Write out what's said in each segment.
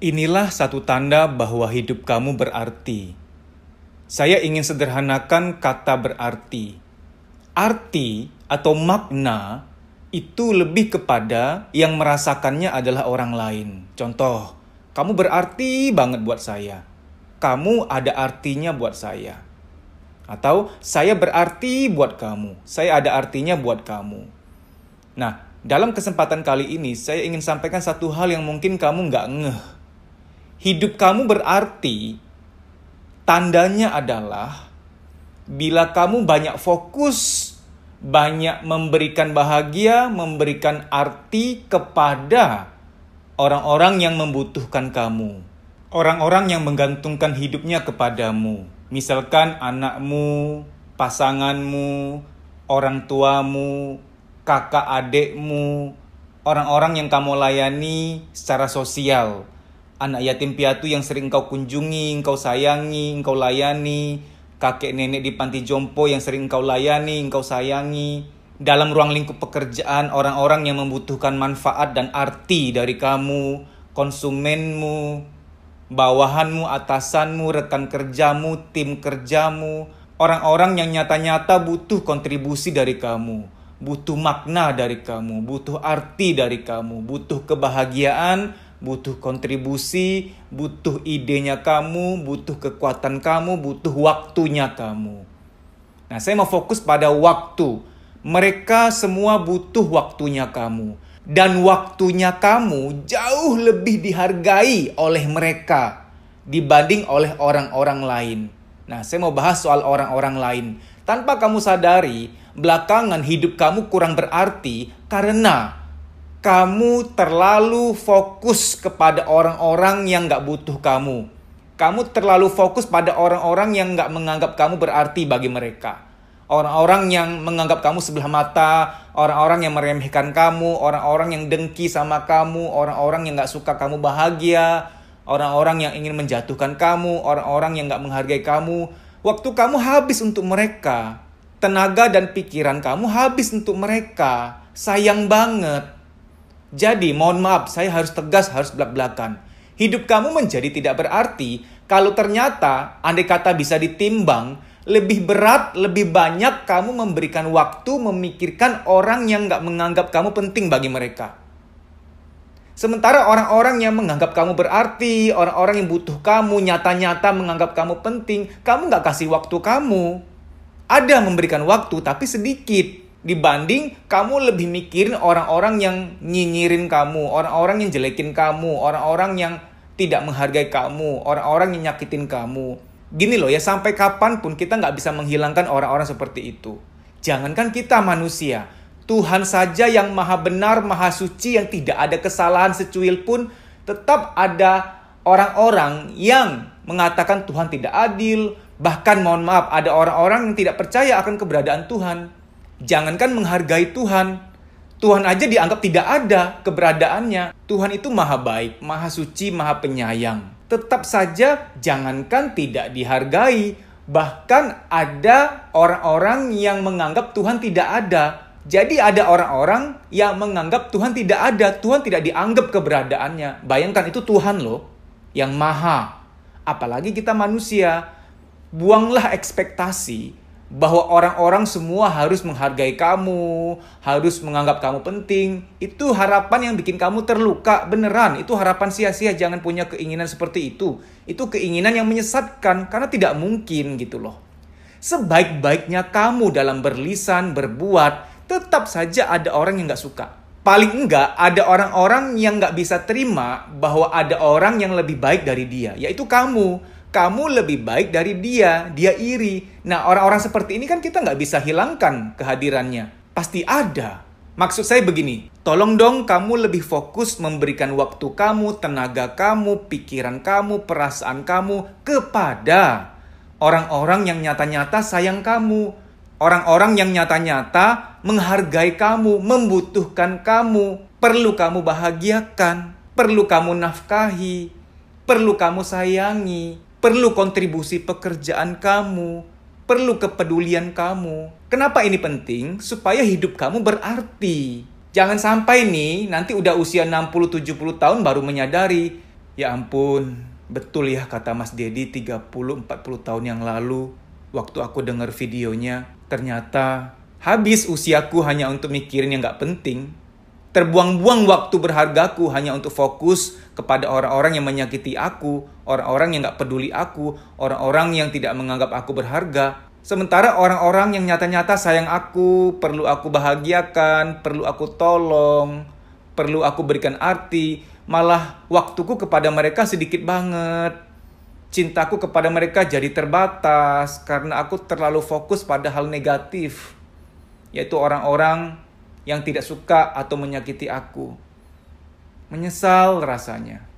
Inilah satu tanda bahwa hidup kamu berarti. Saya ingin sederhanakan kata berarti. Arti atau makna itu lebih kepada yang merasakannya adalah orang lain. Contoh, kamu berarti banget buat saya. Kamu ada artinya buat saya. Atau saya berarti buat kamu. Saya ada artinya buat kamu. Nah, dalam kesempatan kali ini saya ingin sampaikan satu hal yang mungkin kamu nggak ngeh. Hidup kamu berarti, tandanya adalah bila kamu banyak fokus, banyak memberikan bahagia, memberikan arti kepada orang-orang yang membutuhkan kamu. Orang-orang yang menggantungkan hidupnya kepadamu. Misalkan anakmu, pasanganmu, orang tuamu, kakak adekmu, orang-orang yang kamu layani secara sosial. Anak yatim piatu yang sering engkau kunjungi, engkau sayangi, engkau layani. Kakek nenek di panti jompo yang sering engkau layani, engkau sayangi. Dalam ruang lingkup pekerjaan, orang-orang yang membutuhkan manfaat dan arti dari kamu, konsumenmu, bawahanmu, atasanmu, rekan kerjamu, tim kerjamu. Orang-orang yang nyata-nyata butuh kontribusi dari kamu, butuh makna dari kamu, butuh arti dari kamu, butuh kebahagiaan, butuh kontribusi, butuh idenya kamu, butuh kekuatan kamu, butuh waktunya kamu. Nah, saya mau fokus pada waktu. Mereka semua butuh waktunya kamu. Dan waktunya kamu jauh lebih dihargai oleh mereka dibanding oleh orang-orang lain. Nah, saya mau bahas soal orang-orang lain. Tanpa kamu sadari, belakangan hidup kamu kurang berarti karena kamu terlalu fokus kepada orang-orang yang gak butuh kamu. Kamu terlalu fokus pada orang-orang yang gak menganggap kamu berarti bagi mereka. Orang-orang yang menganggap kamu sebelah mata, orang-orang yang meremehkan kamu, orang-orang yang dengki sama kamu, orang-orang yang gak suka kamu bahagia, orang-orang yang ingin menjatuhkan kamu, orang-orang yang gak menghargai kamu. Waktu kamu habis untuk mereka. Tenaga dan pikiran kamu habis untuk mereka. Sayang banget. Jadi, mohon maaf, saya harus tegas, harus belak-belakan. Hidup kamu menjadi tidak berarti kalau ternyata, andai kata bisa ditimbang, lebih berat, lebih banyak kamu memberikan waktu memikirkan orang yang gak menganggap kamu penting bagi mereka. Sementara orang-orang yang menganggap kamu berarti, orang-orang yang butuh kamu, nyata-nyata menganggap kamu penting, kamu gak kasih waktu kamu. Ada memberikan waktu, tapi sedikit. Dibanding kamu lebih mikirin orang-orang yang nyinyirin kamu, orang-orang yang jelekin kamu, orang-orang yang tidak menghargai kamu, orang-orang yang nyakitin kamu. Gini loh ya, sampai kapanpun kita nggak bisa menghilangkan orang-orang seperti itu. Jangankan kita manusia, Tuhan saja yang maha benar, maha suci, yang tidak ada kesalahan secuil pun, tetap ada orang-orang yang mengatakan Tuhan tidak adil. Bahkan mohon maaf, ada orang-orang yang tidak percaya akan keberadaan Tuhan. Jangankan menghargai Tuhan, Tuhan aja dianggap tidak ada keberadaannya. Tuhan itu maha baik, maha suci, maha penyayang. Tetap saja jangankan tidak dihargai, bahkan ada orang-orang yang menganggap Tuhan tidak ada. Jadi ada orang-orang yang menganggap Tuhan tidak ada, Tuhan tidak dianggap keberadaannya. Bayangkan itu Tuhan loh, yang maha. Apalagi kita manusia. Buanglah ekspektasi bahwa orang-orang semua harus menghargai kamu, harus menganggap kamu penting. Itu harapan yang bikin kamu terluka, beneran. Itu harapan sia-sia, jangan punya keinginan seperti itu. Itu keinginan yang menyesatkan, karena tidak mungkin gitu loh. Sebaik-baiknya kamu dalam berlisan, berbuat, tetap saja ada orang yang gak suka. Paling enggak, ada orang-orang yang gak bisa terima bahwa ada orang yang lebih baik dari dia, yaitu kamu. Kamu lebih baik dari dia iri. Nah, orang-orang seperti ini kan kita nggak bisa hilangkan kehadirannya. Pasti ada. Maksud saya begini, tolong dong kamu lebih fokus memberikan waktu kamu, tenaga kamu, pikiran kamu, perasaan kamu kepada orang-orang yang nyata-nyata sayang kamu. Orang-orang yang nyata-nyata menghargai kamu, membutuhkan kamu, perlu kamu bahagiakan, perlu kamu nafkahi, perlu kamu sayangi. Perlu kontribusi pekerjaan kamu, perlu kepedulian kamu. Kenapa ini penting? Supaya hidup kamu berarti. Jangan sampai nih, nanti udah usia 60-70 tahun baru menyadari, Ya ampun, betul ya kata Mas Dedi 30-40 tahun yang lalu, waktu aku dengar videonya, ternyata habis usiaku hanya untuk mikirin yang gak penting. Terbuang-buang waktu berhargaku hanya untuk fokus kepada orang-orang yang menyakiti aku, orang-orang yang gak peduli aku, orang-orang yang tidak menganggap aku berharga. Sementara orang-orang yang nyata-nyata sayang aku, perlu aku bahagiakan, perlu aku tolong, perlu aku berikan arti, malah waktuku kepada mereka sedikit banget. Cintaku kepada mereka jadi terbatas karena aku terlalu fokus pada hal negatif, yaitu orang-orang yang tidak suka atau menyakiti aku. Menyesal rasanya.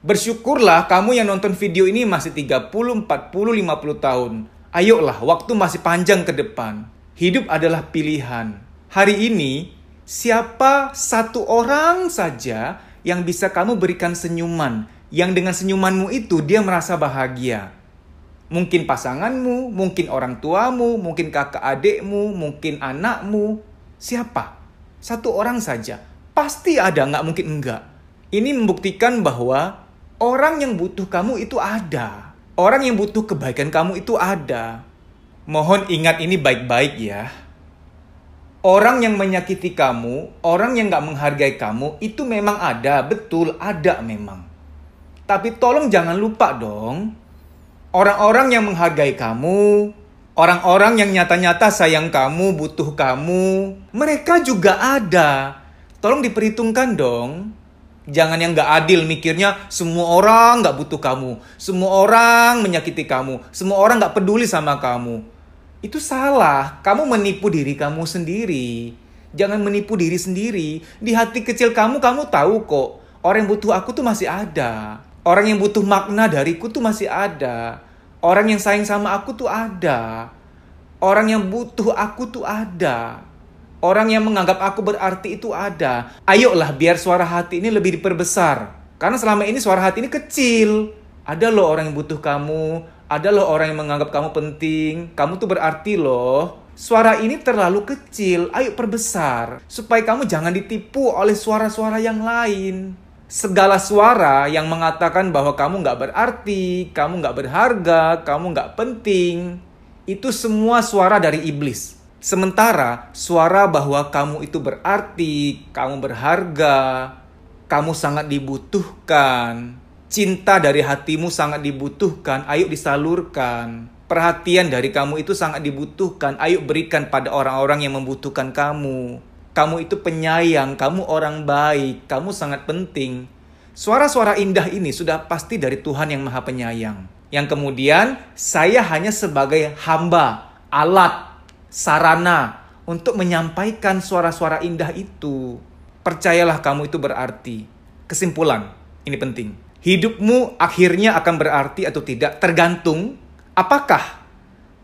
Bersyukurlah kamu yang nonton video ini masih 30, 40, 50 tahun. Ayolah, waktu masih panjang ke depan. Hidup adalah pilihan. Hari ini, siapa satu orang saja yang bisa kamu berikan senyuman, yang dengan senyumanmu itu dia merasa bahagia. Mungkin pasanganmu, mungkin orang tuamu, mungkin kakak adikmu, mungkin anakmu. Siapa? Satu orang saja. Pasti ada, nggak mungkin enggak. Ini membuktikan bahwa orang yang butuh kamu itu ada. Orang yang butuh kebaikan kamu itu ada. Mohon ingat ini baik-baik ya. Orang yang menyakiti kamu, orang yang gak menghargai kamu, itu memang ada, betul, ada memang. Tapi tolong jangan lupa dong, orang-orang yang menghargai kamu, orang-orang yang nyata-nyata sayang kamu, butuh kamu, mereka juga ada. Tolong diperhitungkan dong. Jangan yang gak adil mikirnya semua orang gak butuh kamu, semua orang menyakiti kamu, semua orang gak peduli sama kamu. Itu salah, kamu menipu diri kamu sendiri. Jangan menipu diri sendiri. Di hati kecil kamu tahu kok, orang yang butuh aku tuh masih ada. Orang yang butuh makna dariku tuh masih ada. Orang yang sayang sama aku tuh ada. Orang yang butuh aku tuh ada. Orang yang menganggap aku berarti itu ada. Ayolah biar suara hati ini lebih diperbesar. Karena selama ini suara hati ini kecil. Ada loh orang yang butuh kamu. Ada loh orang yang menganggap kamu penting. Kamu tuh berarti loh. Suara ini terlalu kecil. Ayo perbesar. Supaya kamu jangan ditipu oleh suara-suara yang lain. Segala suara yang mengatakan bahwa kamu gak berarti, kamu gak berharga, kamu gak penting. Itu semua suara dari iblis. Sementara suara bahwa kamu itu berarti, kamu berharga, kamu sangat dibutuhkan, cinta dari hatimu sangat dibutuhkan, ayo disalurkan. Perhatian dari kamu itu sangat dibutuhkan, ayo berikan pada orang-orang yang membutuhkan kamu. Kamu itu penyayang, kamu orang baik, kamu sangat penting. Suara-suara indah ini sudah pasti dari Tuhan yang Maha Penyayang. Yang kemudian saya hanya sebagai hamba, alat, sarana untuk menyampaikan suara-suara indah itu. Percayalah kamu itu berarti. Kesimpulan, ini penting. Hidupmu akhirnya akan berarti atau tidak tergantung apakah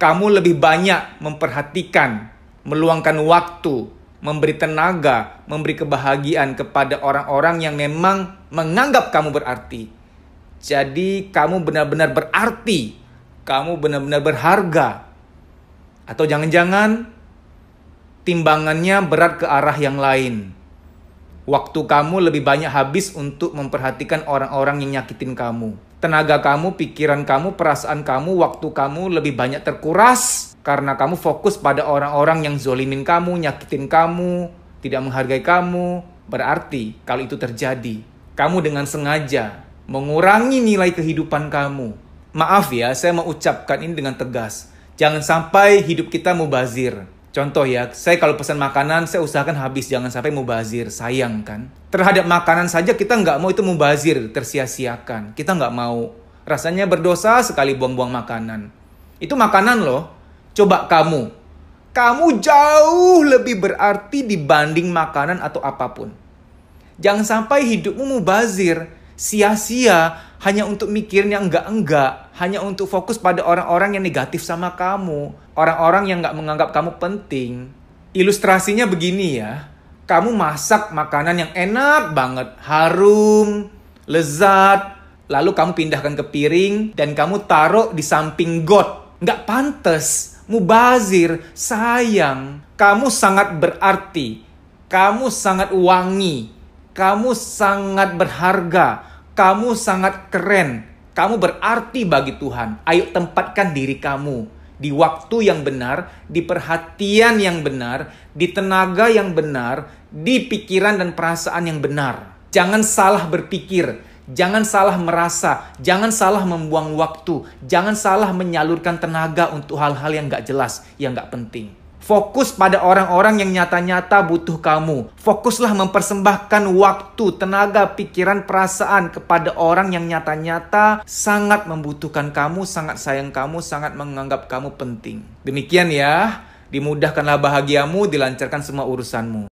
kamu lebih banyak memperhatikan, meluangkan waktu, memberi tenaga, memberi kebahagiaan kepada orang-orang yang memang menganggap kamu berarti. Jadi kamu benar-benar berarti, kamu benar-benar berharga. Atau jangan-jangan timbangannya berat ke arah yang lain. Waktu kamu lebih banyak habis untuk memperhatikan orang-orang yang nyakitin kamu. Tenaga kamu, pikiran kamu, perasaan kamu, waktu kamu lebih banyak terkuras karena kamu fokus pada orang-orang yang zolimin kamu, nyakitin kamu, tidak menghargai kamu. Berarti kalau itu terjadi, kamu dengan sengaja mengurangi nilai kehidupan kamu. Maaf ya, saya mau ucapkan ini dengan tegas. Jangan sampai hidup kita mubazir. Contoh ya, saya kalau pesan makanan, saya usahakan habis. Jangan sampai mubazir, sayang kan. Terhadap makanan saja kita nggak mau itu mubazir, tersia-siakan. Kita nggak mau. Rasanya berdosa sekali buang-buang makanan. Itu makanan loh. Coba kamu. Kamu jauh lebih berarti dibanding makanan atau apapun. Jangan sampai hidupmu mubazir, sia-sia, hanya untuk mikirin yang enggak-enggak, hanya untuk fokus pada orang-orang yang negatif sama kamu, orang-orang yang enggak menganggap kamu penting. Ilustrasinya begini ya, kamu masak makanan yang enak banget, harum, lezat, lalu kamu pindahkan ke piring dan kamu taruh di samping got. Enggak pantas, mubazir, sayang. Kamu sangat berarti, kamu sangat wangi, kamu sangat berharga. Kamu sangat keren. Kamu berarti bagi Tuhan. Ayo tempatkan diri kamu di waktu yang benar, di perhatian yang benar, di tenaga yang benar, di pikiran dan perasaan yang benar. Jangan salah berpikir, jangan salah merasa, jangan salah membuang waktu, jangan salah menyalurkan tenaga untuk hal-hal yang gak jelas, yang gak penting. Fokus pada orang-orang yang nyata-nyata butuh kamu. Fokuslah mempersembahkan waktu, tenaga, pikiran, perasaan kepada orang yang nyata-nyata sangat membutuhkan kamu, sangat sayang kamu, sangat menganggap kamu penting. Demikian ya, dimudahkanlah bahagiamu, dilancarkan semua urusanmu.